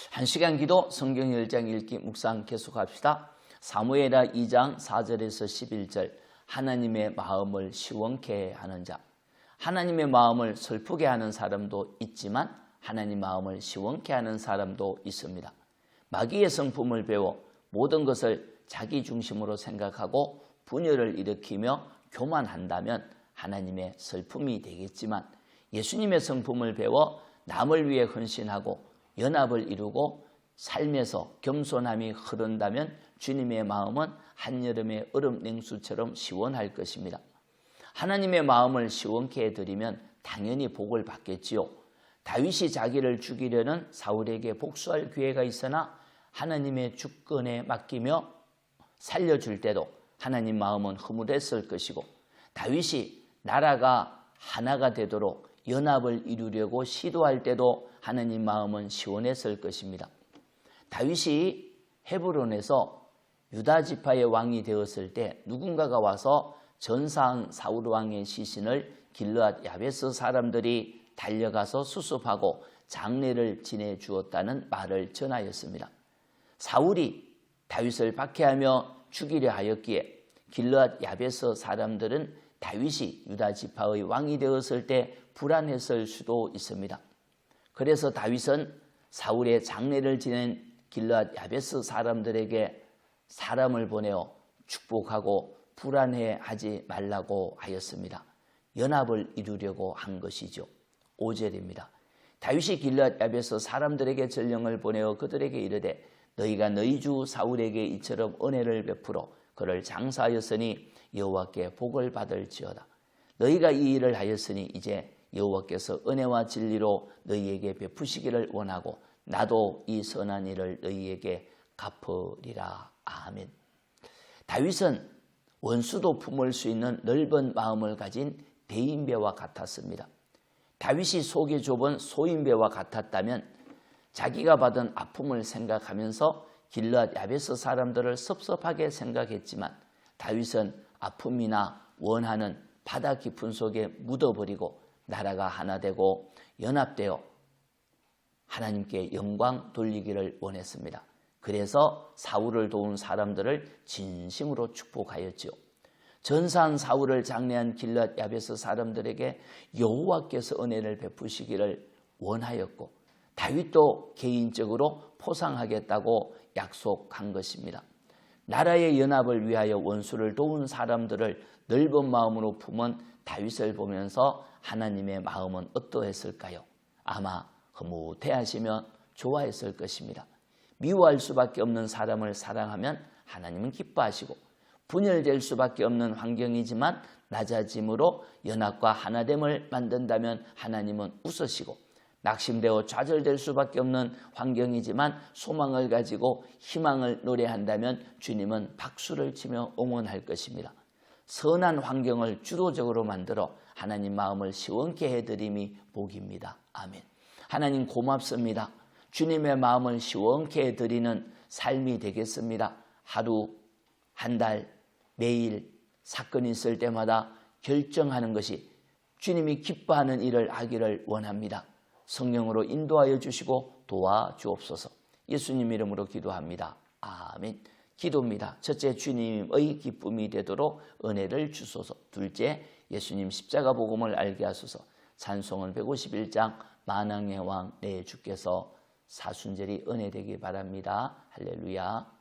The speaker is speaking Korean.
1시간 기도 성경 10장 읽기 묵상 계속합시다. 사무엘하 2장 4절에서 11절 하나님의 마음을 시원케 하는 자. 하나님의 마음을 슬프게 하는 사람도 있지만 하나님 마음을 시원케 하는 사람도 있습니다. 마귀의 성품을 배워 모든 것을 자기 중심으로 생각하고 분열을 일으키며 교만한다면 하나님의 슬픔이 되겠지만 예수님의 성품을 배워 남을 위해 헌신하고 연합을 이루고 삶에서 겸손함이 흐른다면 주님의 마음은 한여름의 얼음 냉수처럼 시원할 것입니다. 하나님의 마음을 시원케 해드리면 당연히 복을 받겠지요. 다윗이 자기를 죽이려는 사울에게 복수할 기회가 있으나 하나님의 주권에 맡기며 살려줄 때도 하나님 마음은 흐뭇했을 것이고 다윗이 나라가 하나가 되도록 연합을 이루려고 시도할 때도 하나님 마음은 시원했을 것입니다. 다윗이 헤브론에서 유다 지파의 왕이 되었을 때 누군가가 와서 전사한 사울 왕의 시신을 길르앗 야베스 사람들이 달려가서 수습하고 장례를 지내 주었다는 말을 전하였습니다. 사울이 다윗을 박해하며 죽이려 하였기에 길르앗 야베스 사람들은 다윗이 유다 지파의 왕이 되었을 때 불안했을 수도 있습니다. 그래서 다윗은 사울의 장례를 지낸 길르앗 야베스 사람들에게 사람을 보내어 축복하고 불안해하지 말라고 하였습니다. 연합을 이루려고 한 것이죠. 5절입니다. 다윗이 길르앗 야베스 사람들에게 전령을 보내어 그들에게 이르되 너희가 너희 주 사울에게 이처럼 은혜를 베풀어 그를 장사하였으니 여호와께 복을 받을지어다. 너희가 이 일을 하였으니 이제 여호와께서 은혜와 진리로 너희에게 베푸시기를 원하고 나도 이 선한 일을 너희에게 갚으리라. 아멘. 다윗은 원수도 품을 수 있는 넓은 마음을 가진 대인배와 같았습니다. 다윗이 속이 좁은 소인배와 같았다면 자기가 받은 아픔을 생각하면서 길르앗 야베스 사람들을 섭섭하게 생각했지만 다윗은 아픔이나 원한은 바다 깊은 속에 묻어버리고 나라가 하나 되고 연합되어 하나님께 영광 돌리기를 원했습니다. 그래서 사울을 도운 사람들을 진심으로 축복하였지요. 전사한 사울을 장례한 길르앗 야베스 사람들에게 여호와께서 은혜를 베푸시기를 원하였고 다윗도 개인적으로 포상하겠다고 약속한 것입니다. 나라의 연합을 위하여 원수를 도운 사람들을 넓은 마음으로 품은 다윗을 보면서 하나님의 마음은 어떠했을까요? 아마 흐뭇해하시며 좋아했을 것입니다. 미워할 수밖에 없는 사람을 사랑하면 하나님은 기뻐하시고 분열될 수밖에 없는 환경이지만 낮아짐으로 연합과 하나됨을 만든다면 하나님은 웃으시고 낙심되어 좌절될 수밖에 없는 환경이지만 소망을 가지고 희망을 노래한다면 주님은 박수를 치며 응원할 것입니다. 선한 환경을 주도적으로 만들어 하나님 마음을 시원케 해드림이 복입니다. 아멘. 하나님 고맙습니다. 주님의 마음을 시원케 해드리는 삶이 되겠습니다. 하루, 한 달, 매일 사건이 있을 때마다 결정하는 것이 주님이 기뻐하는 일을 하기를 원합니다. 성령으로 인도하여 주시고 도와주옵소서. 예수님 이름으로 기도합니다. 아멘. 기도입니다. 첫째, 주님의 기쁨이 되도록 은혜를 주소서. 둘째, 예수님 십자가 복음을 알게 하소서. 찬송은 151장 만왕의 왕 내 주께서 사순절이 은혜 되기 바랍니다. 할렐루야.